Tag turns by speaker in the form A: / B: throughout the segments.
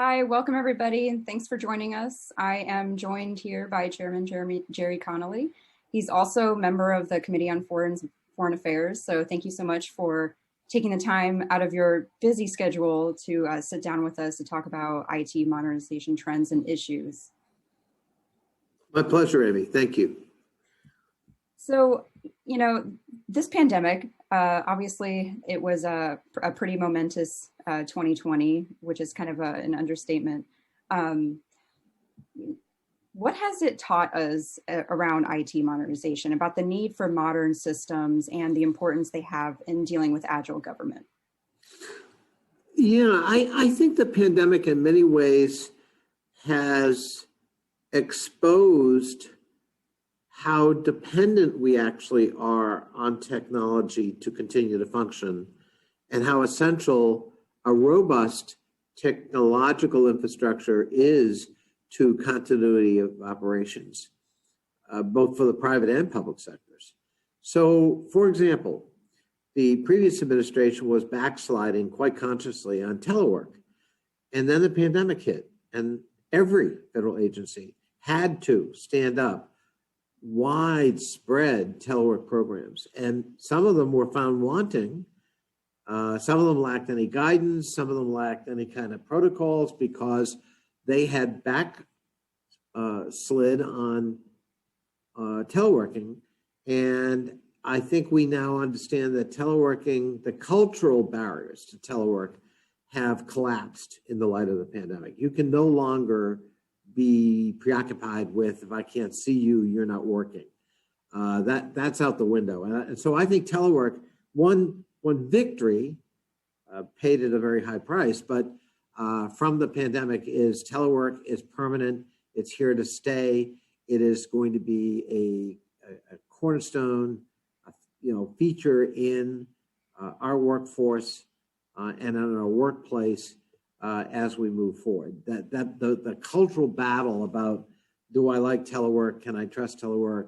A: Hi, welcome everybody, and thanks for joining us. I am joined here by Chairman Jerry Connolly. He's also a member of the Committee on Foreign Affairs, so thank you so much for taking the time out of your busy schedule to sit down with us to talk about IT modernization trends and issues.
B: My pleasure, Amy. Thank you.
A: So, this pandemic, obviously, it was a pretty momentous 2020, which is kind of an understatement. What has it taught us around IT modernization, about the need for modern systems and the importance they have in dealing with agile government?
B: Yeah, I think the pandemic in many ways has exposed how dependent we actually are on technology to continue to function, and how essential a robust technological infrastructure is to continuity of operations, both for the private and public sectors. So, for example, the previous administration was backsliding quite consciously on telework, and then the pandemic hit, and every federal agency had to stand up widespread telework programs, and some of them were found wanting. Some of them lacked any guidance. Some of them lacked any kind of protocols because they had slid on teleworking. And I think we now understand that teleworking, the cultural barriers to telework, have collapsed in the light of the pandemic. You can no longer be preoccupied with, if I can't see you, you're not working. That's out the window. And so I think telework, one victory, paid at a very high price, but from the pandemic, is telework is permanent. It's here to stay. It is going to be a cornerstone, feature in our workforce and in our workplace as we move forward. The cultural battle about, do I like telework? Can I trust telework?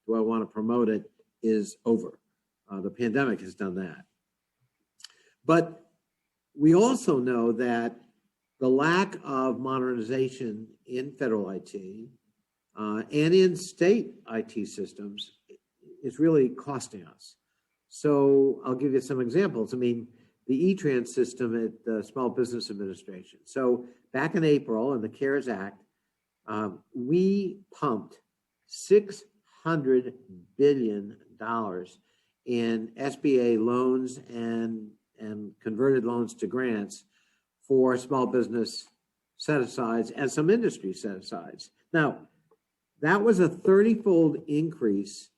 B: Do I want to promote it? Is over. The pandemic has done that. But we also know that the lack of modernization in federal IT and in state IT systems is really costing us. So I'll give you some examples. I mean, the E-Trans system at the Small Business Administration. So back in April, in the CARES Act, we pumped $600 billion in SBA loans and converted loans to grants for small business set-asides and some industry set-asides. Now, that was a 30-fold increase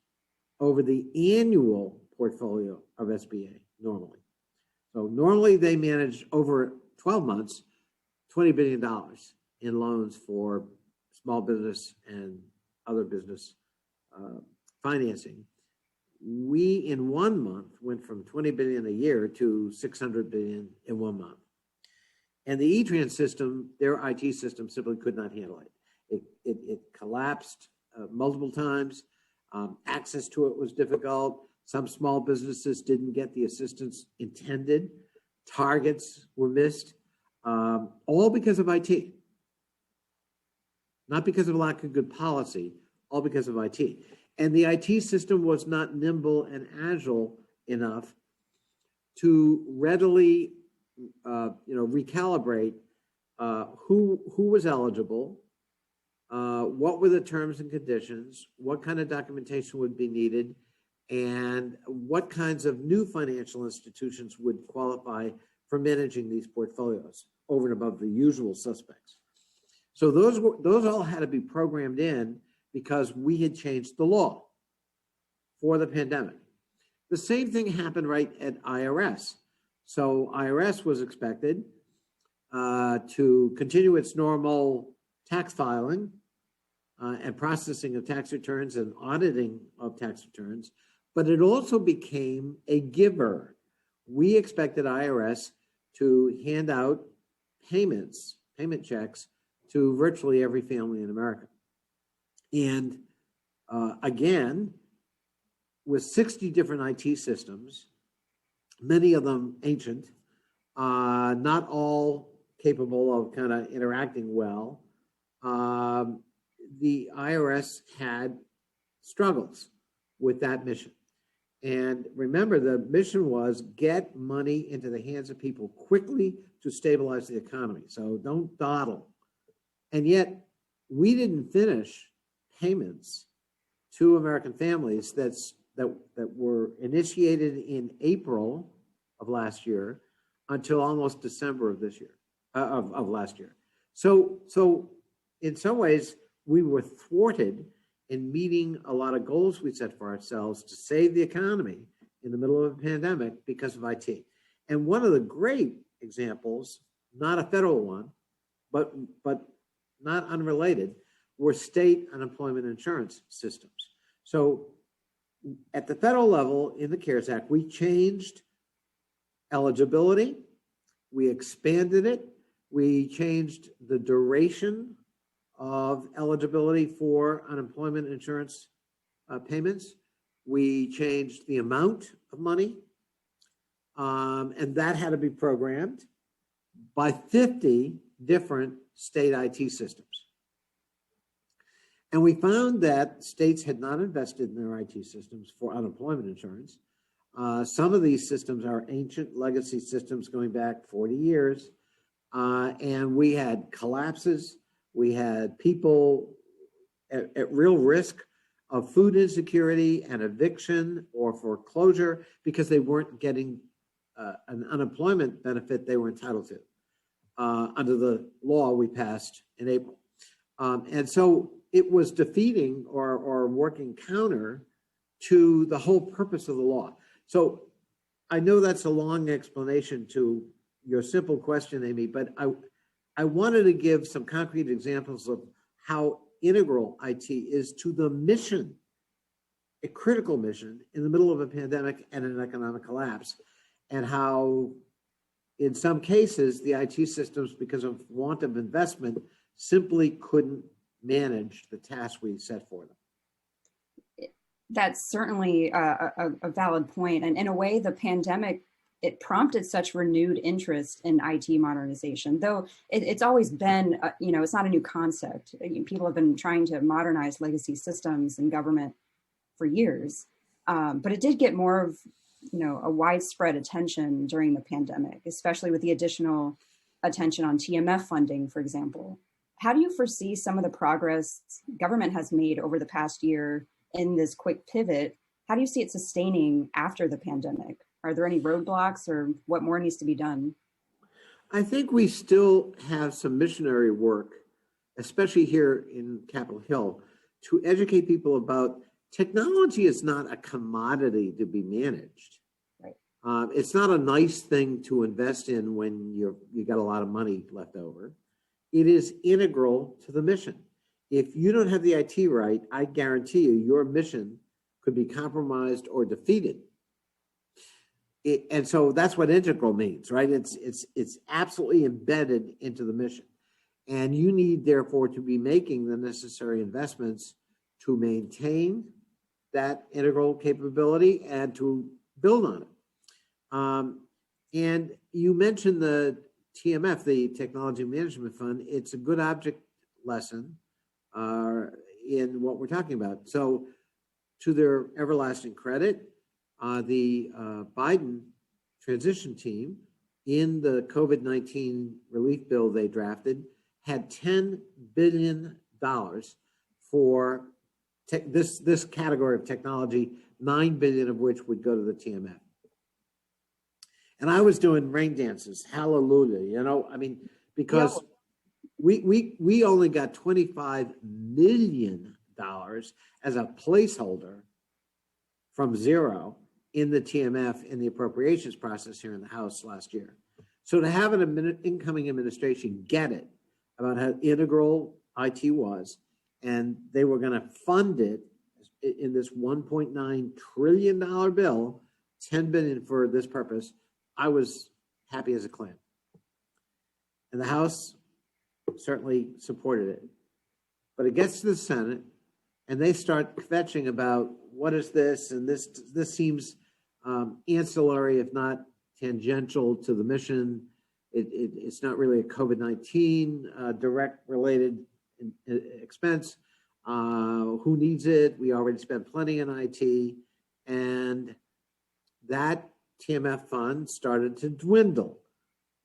B: over the annual portfolio of SBA normally. So normally they manage over 12 months, $20 billion in loans for small business and other business financing. We, in 1 month, went from 20 billion a year to 600 billion in 1 month. And the E-Trans system, their IT system, simply could not handle it. It collapsed multiple times. Access to it was difficult. Some small businesses didn't get the assistance intended. Targets were missed, all because of IT. Not because of lack of good policy, all because of IT. And the IT system was not nimble and agile enough to readily, recalibrate who was eligible, what were the terms and conditions, what kind of documentation would be needed, and what kinds of new financial institutions would qualify for managing these portfolios over and above the usual suspects. So those all had to be programmed in because we had changed the law for the pandemic. The same thing happened right at IRS. So IRS was expected to continue its normal tax filing and processing of tax returns and auditing of tax returns, but it also became a giver. We expected IRS to hand out payment checks to virtually every family in America. And again, with 60 different IT systems, many of them ancient, not all capable of kind of interacting well, the IRS had struggles with that mission. And remember, the mission was get money into the hands of people quickly to stabilize the economy. So don't dawdle. And yet, we didn't finish payments to American families that were initiated in April of last year until almost December of this year, of last year. So in some ways, we were thwarted in meeting a lot of goals we set for ourselves to save the economy in the middle of a pandemic because of IT. And one of the great examples, not a federal one, but not unrelated, were state unemployment insurance systems. So at the federal level in the CARES Act, we changed eligibility, we expanded it, we changed the duration of eligibility for unemployment insurance payments. We changed the amount of money, and that had to be programmed by 50 different state IT systems. And we found that states had not invested in their IT systems for unemployment insurance. Some of these systems are ancient legacy systems going back 40 years, and we had collapses. We had people at real risk of food insecurity and eviction or foreclosure because they weren't getting an unemployment benefit they were entitled to under the law we passed in April. And so it was defeating or working counter to the whole purpose of the law. So I know that's a long explanation to your simple question, Amy, but I wanted to give some concrete examples of how integral IT is to the mission, a critical mission in the middle of a pandemic and an economic collapse, and how in some cases the IT systems, because of want of investment, simply couldn't manage the tasks we set for them.
A: That's certainly a valid point. And in a way, the pandemic, it prompted such renewed interest in IT modernization, though it's always been, it's not a new concept. People have been trying to modernize legacy systems in government for years, but it did get more of, a widespread attention during the pandemic, especially with the additional attention on TMF funding, for example. How do you foresee some of the progress government has made over the past year in this quick pivot? How do you see it sustaining after the pandemic? Are there any roadblocks or what more needs to be done?
B: I think we still have some missionary work, especially here in Capitol Hill, to educate people about technology is not a commodity to be managed.
A: Right.
B: It's not a nice thing to invest in when you got a lot of money left over. It is integral to the mission. If you don't have the IT right, I guarantee you your mission could be compromised or defeated. And so that's what integral means, right? It's absolutely embedded into the mission. And you need, therefore, to be making the necessary investments to maintain that integral capability and to build on it. And you mentioned the TMF, the Technology Management Fund. It's a good object lesson in what we're talking about. So to their everlasting credit, the Biden transition team in the COVID-19 relief bill they drafted had $10 billion for this category of technology, $9 billion of which would go to the TMF. And I was doing rain dances, hallelujah, because we only got $25 million as a placeholder from zero in the TMF in the appropriations process here in the House last year. So to have an incoming administration get it about how integral IT was, and they were going to fund it in this $1.9 trillion bill, $10 billion for this purpose, I was happy as a clam. And the House certainly supported it. But it gets to the Senate, and they start fetching about what is this, and this seems ancillary, if not tangential, to the mission. It's not really a COVID-19 direct related expense. Who needs it? We already spent plenty in IT, and that TMF fund started to dwindle.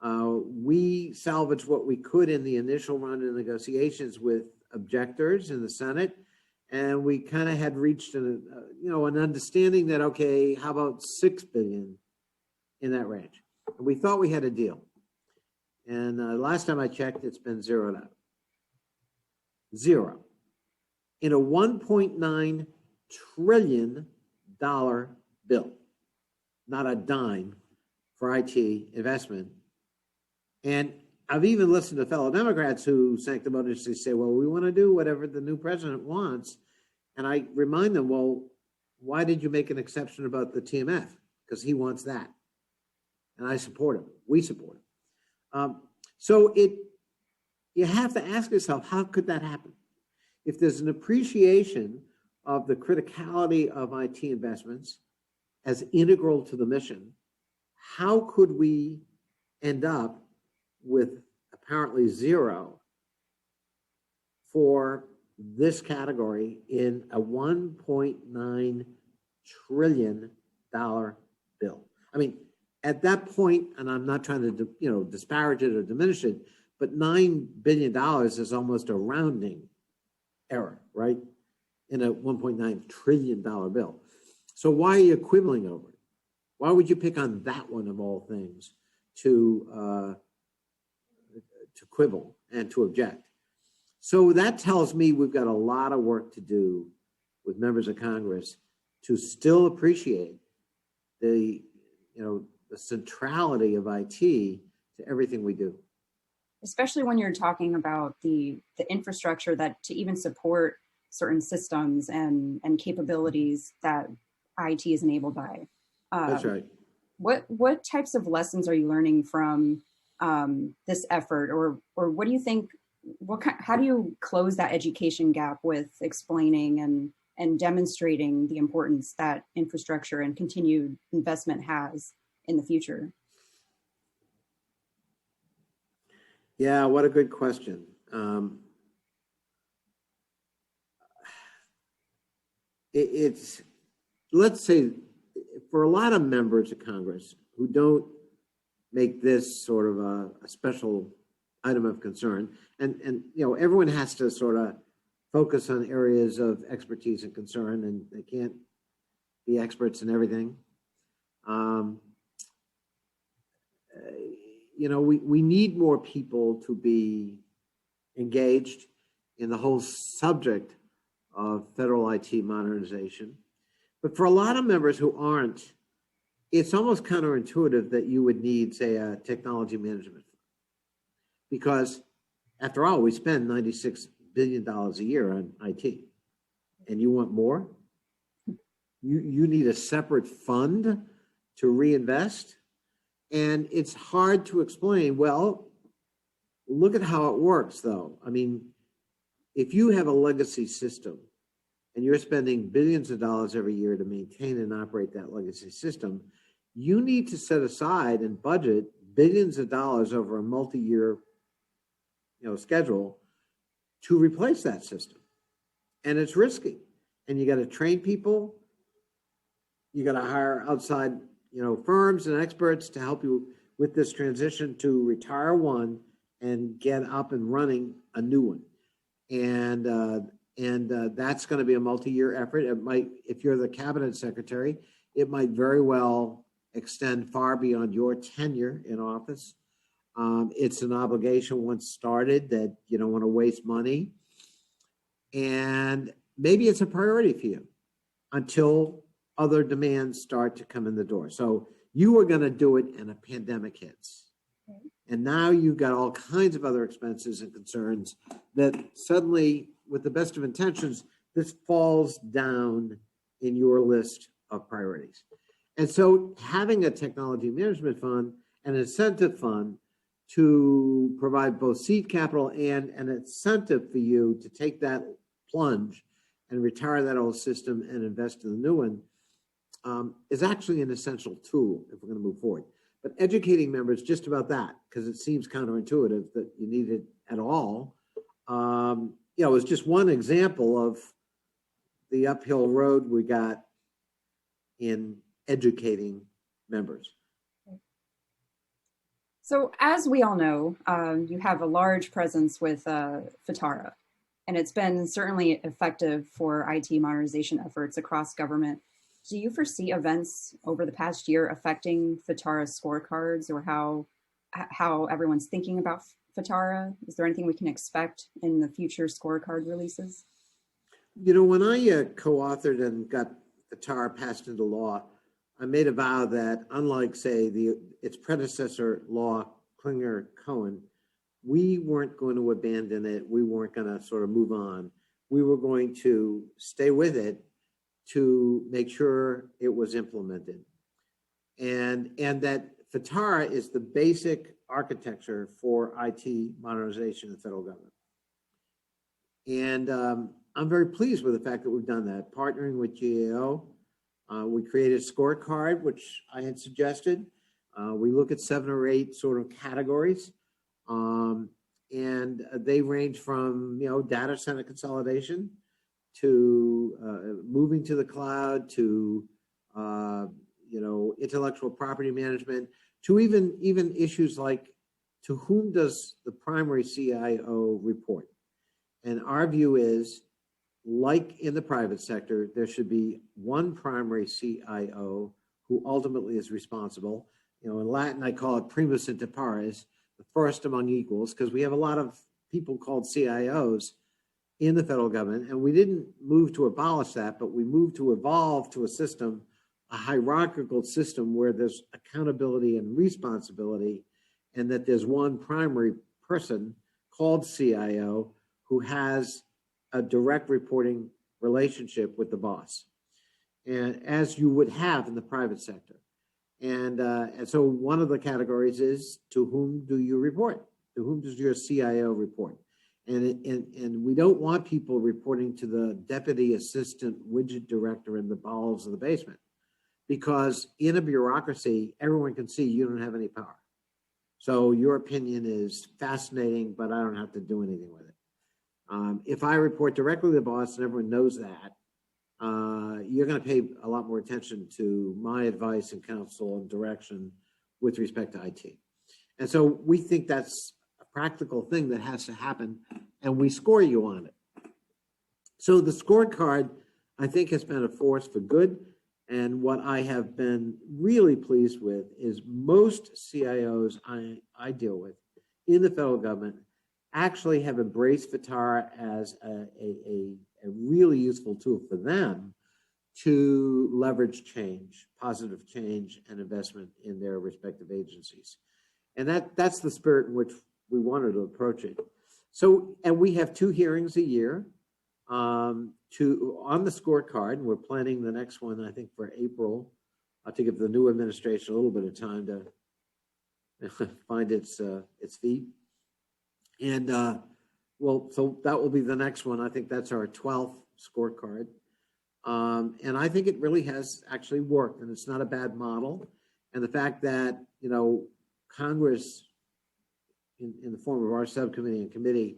B: We salvaged what we could in the initial round of negotiations with objectors in the Senate, and we kind of had reached an understanding that, okay, how about $6 billion in that range? And we thought we had a deal. And last time I checked, it's been zeroed out. Zero. In a $1.9 trillion bill, not a dime for IT investment. And I've even listened to fellow Democrats who sanctimoniously say, well, we want to do whatever the new president wants. And I remind them, well, why did you make an exception about the TMF? Because he wants that. And I support him. We support him. So you have to ask yourself, how could that happen? If there's an appreciation of the criticality of IT investments as integral to the mission, how could we end up with apparently zero for this category in a $1.9 trillion bill? I mean, at that point, and I'm not trying to disparage it or diminish it, but $9 billion is almost a rounding error, right? In a $1.9 trillion bill. So why are you quibbling over it? Why would you pick on that one of all things to quibble and to object? So that tells me we've got a lot of work to do with members of Congress to still appreciate the centrality of IT to everything we do.
A: Especially when you're talking about the infrastructure that to even support certain systems and capabilities that IT is enabled by.
B: That's right.
A: What types of lessons are you learning from this effort, or what do you think? How do you close that education gap with explaining and demonstrating the importance that infrastructure and continued investment has in the future?
B: Yeah, what a good question. Let's say, for a lot of members of Congress who don't make this sort of a special item of concern, and everyone has to sort of focus on areas of expertise and concern, and they can't be experts in everything. We need more people to be engaged in the whole subject of federal IT modernization. But for a lot of members who aren't, it's almost counterintuitive that you would need, say, a technology management fund. Because after all, we spend $96 billion a year on IT. And you want more? You need a separate fund to reinvest? And it's hard to explain. Well, look at how it works, though. I mean, if you have a legacy system and you're spending billions of dollars every year to maintain and operate that legacy system, you need to set aside and budget billions of dollars over a multi-year schedule to replace that system. And it's risky. And you got to train people. You got to hire outside firms and experts to help you with this transition to retire one and get up and running a new one. And that's going to be a multi-year effort. It might, if you're the cabinet secretary, it might very well extend far beyond your tenure in office. It's an obligation once started that you don't want to waste money. And maybe it's a priority for you until other demands start to come in the door. So you were going to do it and a pandemic hits. Okay. And now you've got all kinds of other expenses and concerns that suddenly, with the best of intentions, this falls down in your list of priorities. And so having a technology management fund, an incentive fund to provide both seed capital and an incentive for you to take that plunge and retire that old system and invest in the new one, is actually an essential tool if we're going to move forward. But educating members just about that, because it seems counterintuitive that you need it at all. You know, it's just one example of the uphill road we got in educating members.
A: So as we all know, you have a large presence with FITARA, and it's been certainly effective for IT modernization efforts across government. Do you foresee events over the past year affecting FITARA scorecards or how everyone's thinking about FITARA? Is there anything we can expect in the future scorecard releases?
B: You know, when I co-authored and got FITARA passed into law, I made a vow that, unlike, say, its predecessor law, Klinger-Cohen, we weren't going to abandon it. We weren't going to sort of move on. We were going to stay with it to make sure it was implemented. And that FITARA is the basic architecture for IT modernization in the federal government. And I'm very pleased with the fact that we've done that, partnering with GAO. We created a scorecard, which I had suggested. We look at 7 or 8 sort of categories, and they range from, you know, data center consolidation to moving to the cloud to, you know, intellectual property management, to even issues like, to whom does the primary CIO report? And our view is, like in the private sector, there should be one primary CIO who ultimately is responsible. You know, in Latin, I call it primus inter pares, the first among equals, because we have a lot of people called CIOs in the federal government, and we didn't move to abolish that, but we moved to evolve to a system, a hierarchical system where there's accountability and responsibility, and that there's one primary person called CIO who has a direct reporting relationship with the boss, and as you would have in the private sector. And so one of the categories is, to whom do you report? To whom does your CIO report? And we don't want people reporting to the deputy assistant widget director in the bowels of the basement, because in a bureaucracy, everyone can see you don't have any power. So your opinion is fascinating, but I don't have to do anything with it. If I report directly to the boss and everyone knows that, you're going to pay a lot more attention to my advice and counsel and direction with respect to IT. And so we think that's a practical thing that has to happen, and we score you on it. So the scorecard, I think, has been a force for good. And what I have been really pleased with is most CIOs I deal with in the federal government actually have embraced FITARA as a really useful tool for them to leverage change, positive change and investment in their respective agencies. And that's the spirit in which we wanted to approach it. So, and we have 2 hearings a year on the scorecard, and we're planning the next one, I think, for April, to give the new administration a little bit of time to find its feet. And well, so that will be the next one. I think that's our 12th scorecard. And I think it really has actually worked, and it's not a bad model. And the fact that, you know, Congress, in the form of our subcommittee and committee,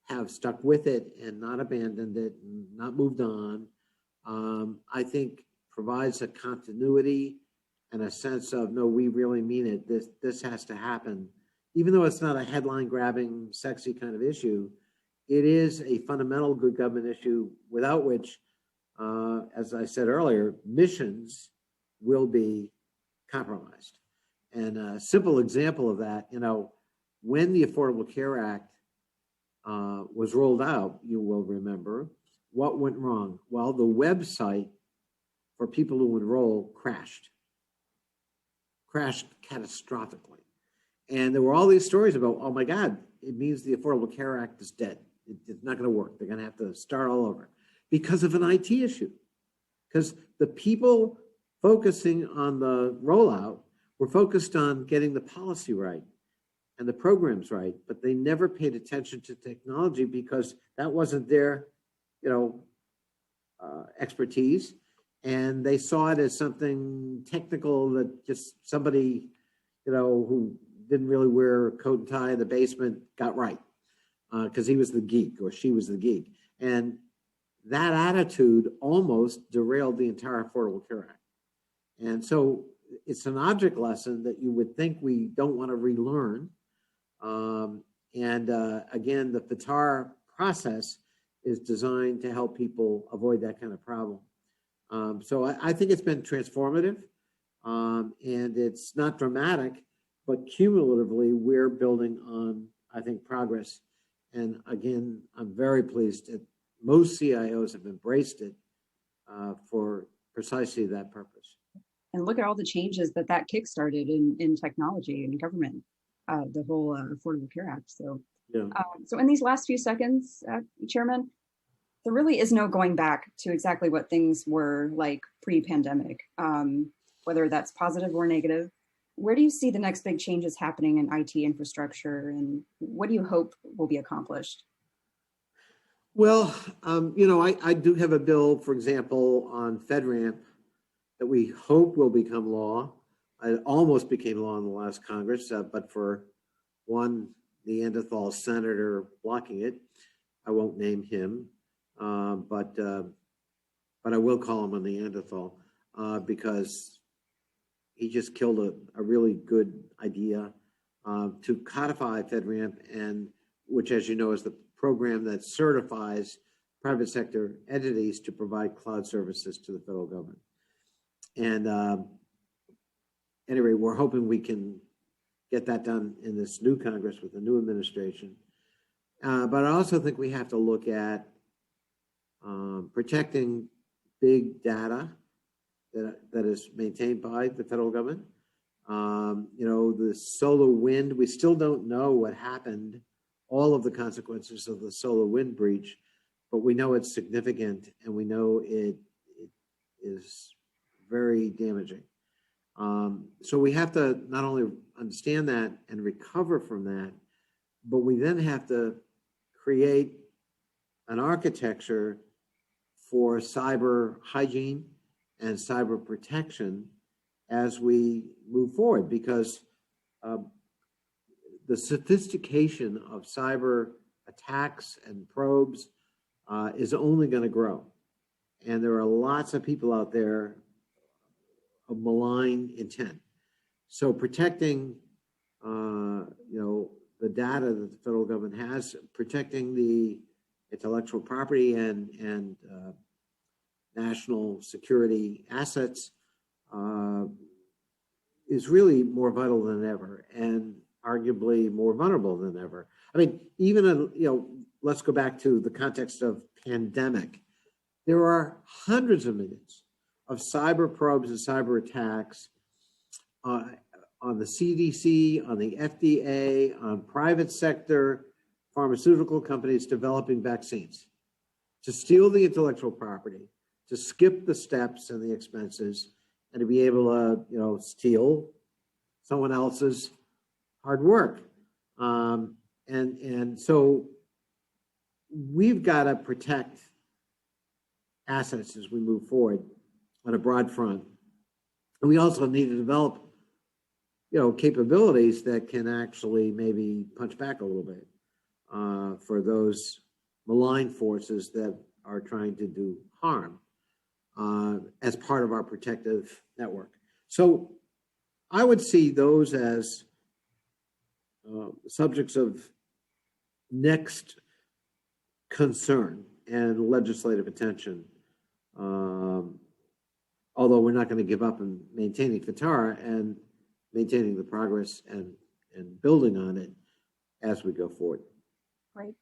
B: have stuck with it and not abandoned it and not moved on, I think provides a continuity and a sense of, no, we really mean it. This has to happen. Even though it's not a headline grabbing, sexy kind of issue, it is a fundamental good government issue without which, as I said earlier, missions will be compromised. And a simple example of that, you know, when the Affordable Care Act was rolled out, you will remember, what went wrong? Well, the website for people who enroll crashed catastrophically. And there were all these stories about, oh my God, it means the Affordable Care Act is dead. It's not going to work. They're going to have to start all over because of an IT issue. Because the people focusing on the rollout were focused on getting the policy right and the programs right, but they never paid attention to technology because that wasn't their, you know, expertise. And they saw it as something technical that just somebody, who didn't really wear a coat and tie in the basement got right because he was the geek or she was the geek. And that attitude almost derailed the entire Affordable Care Act. And so it's an object lesson that you would think we don't want to relearn. Again, the FITAR process is designed to help people avoid that kind of problem. So I think it's been transformative, and it's not dramatic, but cumulatively we're building on, I think, progress. And again, I'm very pleased that most CIOs have embraced it for precisely that purpose.
A: And look at all the changes that kickstarted in technology and government, the whole Affordable Care Act. So,
B: yeah.
A: So in these last few seconds, Chairman, there really is no going back to exactly what things were like pre-pandemic, whether that's positive or negative. Where do you see the next big changes happening in IT infrastructure, and what do you hope will be accomplished?
B: Well, I do have a bill, for example, on FedRAMP that we hope will become law. It almost became law in the last Congress, but for one Neanderthal senator blocking it, I won't name him, but I will call him a Neanderthal because he just killed a really good idea to codify FedRAMP, and which, as you know, is the program that certifies private sector entities to provide cloud services to the federal government. And anyway, we're hoping we can get that done in this new Congress with the new administration. But I also think we have to look at protecting big data that is maintained by the federal government. The solar wind, we still don't know what happened, all of the consequences of the solar wind breach, but we know it's significant and we know it is very damaging. So we have to not only understand that and recover from that, but we then have to create an architecture for cyber hygiene and cyber protection as we move forward, because the sophistication of cyber attacks and probes is only going to grow. And there are lots of people out there of malign intent. So protecting, the data that the federal government has, protecting the intellectual property and national security assets is really more vital than ever, and arguably more vulnerable than ever. I mean, even let's go back to the context of pandemic. There are hundreds of millions of cyber probes and cyber attacks on the CDC, on the FDA, on private sector pharmaceutical companies developing vaccines, to steal the intellectual property, to skip the steps and the expenses, and to be able to steal someone else's hard work. And so we've got to protect assets as we move forward on a broad front. And we also need to develop, capabilities that can actually maybe punch back a little bit for those malign forces that are trying to do harm as part of our protective network. So I would see those as subjects of next concern and legislative attention. Although we're not going to give up in maintaining FITAR and maintaining the progress and building on it as we go forward.
A: Right.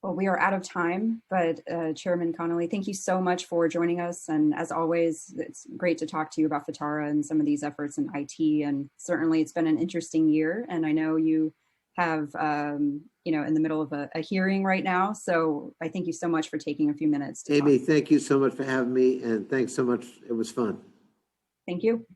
A: Well, we are out of time, but Chairman Connolly, thank you so much for joining us. And as always, it's great to talk to you about FITARA and some of these efforts in IT. And certainly it's been an interesting year. And I know you have, in the middle of a hearing right now. So I thank you so much for taking a few minutes.
B: Amy, thank you so much for having me. And thanks so much. It was fun.
A: Thank you.